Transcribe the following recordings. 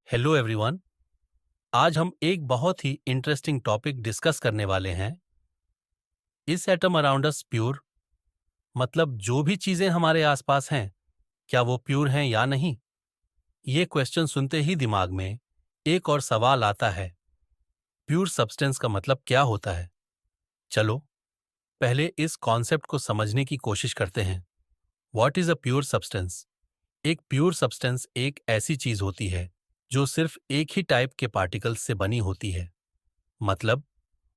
Hello everyone. आज हम एक बहुत ही इंटरेस्टिंग टॉपिक डिस्कस करने वाले हैं। इस एटम अराउंड अस प्योर? मतलब जो भी चीजें हमारे आसपास हैं, क्या वो प्योर हैं या नहीं? ये क्वेश्चन सुनते ही दिमाग में एक और सवाल आता है, प्योर सब्सटेंस का मतलब क्या होता है? चलो पहले इस कॉन्सेप्ट को समझने की कोशिश करते हैं। What is a pure substance? एक प्योर सब्सटेंस एक ऐसी चीज होती है जो सिर्फ एक ही टाइप के पार्टिकल्स से बनी होती है। मतलब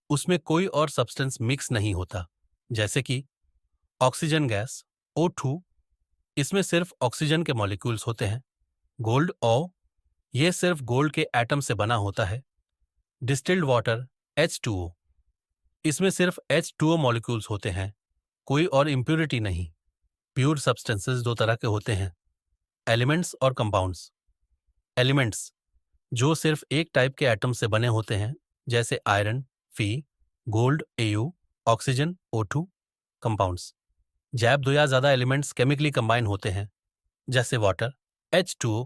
उसमें कोई और सब्सटेंस मिक्स नहीं होता। जैसे कि ऑक्सीजन गैस O2, इसमें सिर्फ ऑक्सीजन के मॉलिक्यूल्स होते हैं। गोल्ड O, ये सिर्फ गोल्ड के एटम से बना होता है। डिस्टिल्ड वाटर H2O, इसमें सिर्फ H2O मॉलिक्यूल्स होते हैं, कोई और इम्प्योरिटी नहीं। प्योर सब्सटेंसेस दो तरह के होते हैं, एलिमेंट्स और कंपाउंड्स। एलिमेंट्स जो सिर्फ एक टाइप के एटम से बने होते हैं, जैसे iron Fe, gold Au, oxygen O2। Compounds जैब दो या ज्यादा एलिमेंट्स केमिकली कंबाइन होते हैं, जैसे वाटर H2O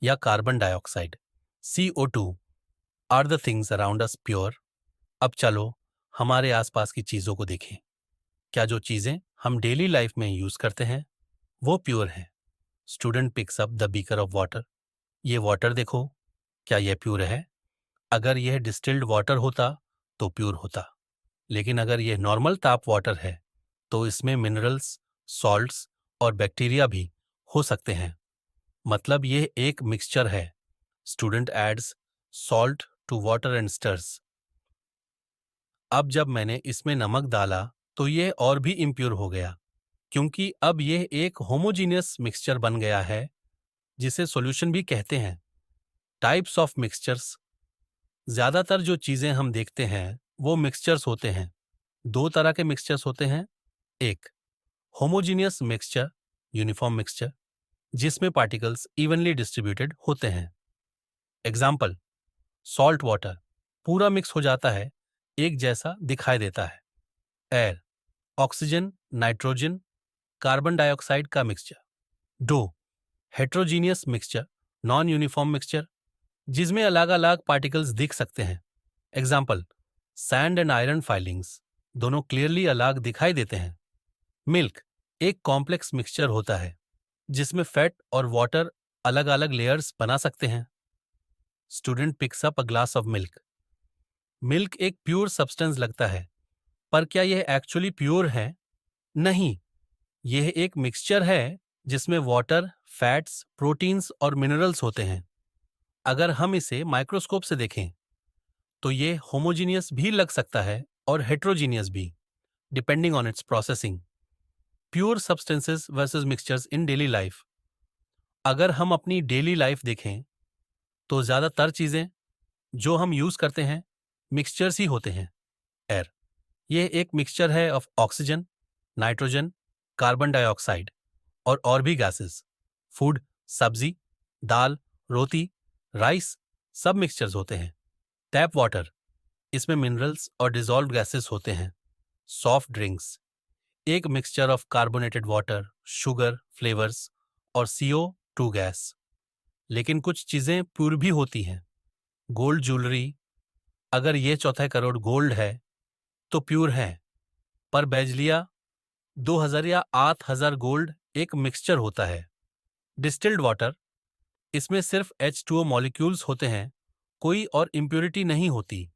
या carbon dioxide CO2 are the things around us pure. अब चलो हमारे आसपास की चीजों को देखें। क्या जो चीजें हम डेली लाइफ में यूज करते हैं वो प्योर हैं? Student picks up the beaker of water. ये वाटर देखो, क्या यह प्योर है? अगर यह डिस्टिल्ड वाटर होता तो प्योर होता, लेकिन अगर यह नॉर्मल ताप वाटर है तो इसमें मिनरल्स, सॉल्ट्स और बैक्टीरिया भी हो सकते हैं। मतलब यह एक मिक्सचर है। Student adds salt to water and stirs. अब जब मैंने इसमें नमक डाला तो यह और भी इम्प्योर हो गया, क्योंकि अब यह एक होमोजीनियस मिक्सचर बन गया है, जिसे सॉल्यूशन भी कहते हैं। Types of mixtures. ज्यादातर जो चीजें हम देखते हैं वो मिक्सचर्स होते हैं। दो तरह के मिक्सचर्स होते हैं। एक होमोजीनियस मिक्सचर, यूनिफॉर्म मिक्सचर, जिसमें पार्टिकल्स इवनली डिस्ट्रीब्यूटेड होते हैं। एग्जाम्पल सॉल्ट वाटर, पूरा मिक्स हो जाता है, एक जैसा दिखाई देता है। Air oxygen, nitrogen, carbon dioxide का मिक्सचर। दो heterogeneous mixture, non uniform mixture, जिसमें अलग अलग पार्टिकल्स दिख सकते हैं। Example sand and iron filings, दोनों क्लियरली अलग दिखाई देते हैं। मिल्क एक कॉम्प्लेक्स मिक्सचर होता है, जिसमें फैट और वाटर अलग अलग लेयर्स बना सकते हैं। Student picks up a glass of milk. Milk एक प्योर सब्सटेंस लगता है, पर क्या यह एक्चुअली प्योर है? नहीं, यह एक मिक्सचर है जिसमें वाटर, फैट्स, प्रोटीन्स और मिनरल्स होते हैं। अगर हम इसे माइक्रोस्कोप से देखें तो ये होमोजीनियस भी लग सकता है और हेट्रोजीनियस भी, depending on it's processing. Pure substances versus mixtures in daily life. अगर हम अपनी डेली लाइफ देखें तो ज्यादातर चीजें जो हम यूज करते हैं मिक्सचर्स ही होते हैं। एयर ये एक मिक्सचर है of oxygen, nitrogen, carbon dioxide और भी गैसेस। फूड, सब्जी, दाल, रोटी, राइस, सब मिक्सचर्स होते हैं। टैप वाटर, इसमें मिनरल्स और डिजॉल्व्ड गैसेस होते हैं। सॉफ्ट ड्रिंक्स एक mixture of carbonated water, sugar, flavours और CO2 गैस। लेकिन कुछ चीजें प्योर भी होती हैं। गोल्ड ज्वेलरी, अगर ये चौथा करोड़ गोल्ड है तो प्योर है, पर बेजलिया 2000 या 8000 गोल्ड एक मिक्सचर होता है। डिस्टिल्ड वाटर, इसमें सिर्फ H2O मॉलिक्यूल्स होते हैं, कोई और इम्प्योरिटी नहीं होती।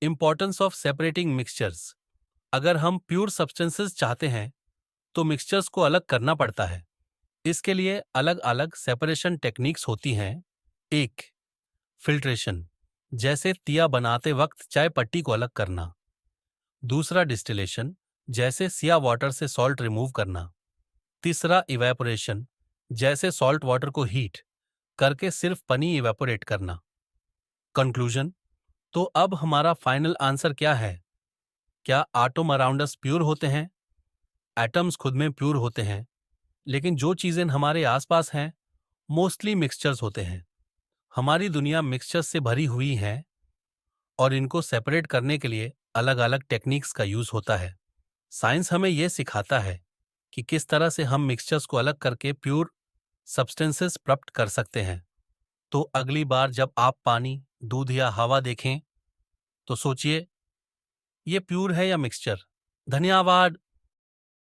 Importance of separating mixtures. अगर हम प्योर सब्सटेंसेस चाहते हैं तो मिक्सचर्स को अलग करना पड़ता है। इसके लिए अलग अलग सेपरेशन टेक्निक्स होती हैं। एक फिल्ट्रेशन, जैसे तिया बनाते वक्त चाय पत्ती को अलग करना। दूसरा डिस्टिलेशन, जैसे सिया वाटर से सॉल्ट रिमूव करना। तीसरा इवेपोरेशन, जैसे सॉल्ट वाटर को हीट करके सिर्फ पानी इवेपोरेट करना। कंक्लूजन, तो अब हमारा फाइनल आंसर क्या है? क्या आटम अराउंड अस प्योर होते हैं? एटम्स खुद में प्योर होते हैं, लेकिन जो चीजें हमारे आसपास हैं मोस्टली मिक्सचर्स होते हैं। हमारी दुनिया मिक्सचर्स से भरी हुई है और इनको सेपरेट करने के लिए अलग अलग टेक्निक्स का यूज होता है। साइंस हमें यह सिखाता है कि किस तरह से हम मिक्सचर्स को अलग करके प्योर सब्सटेंसेस प्राप्त कर सकते हैं। तो अगली बार जब आप पानी, दूध या हवा देखें तो सोचिए, ये प्योर है या मिक्सचर। धन्यवाद।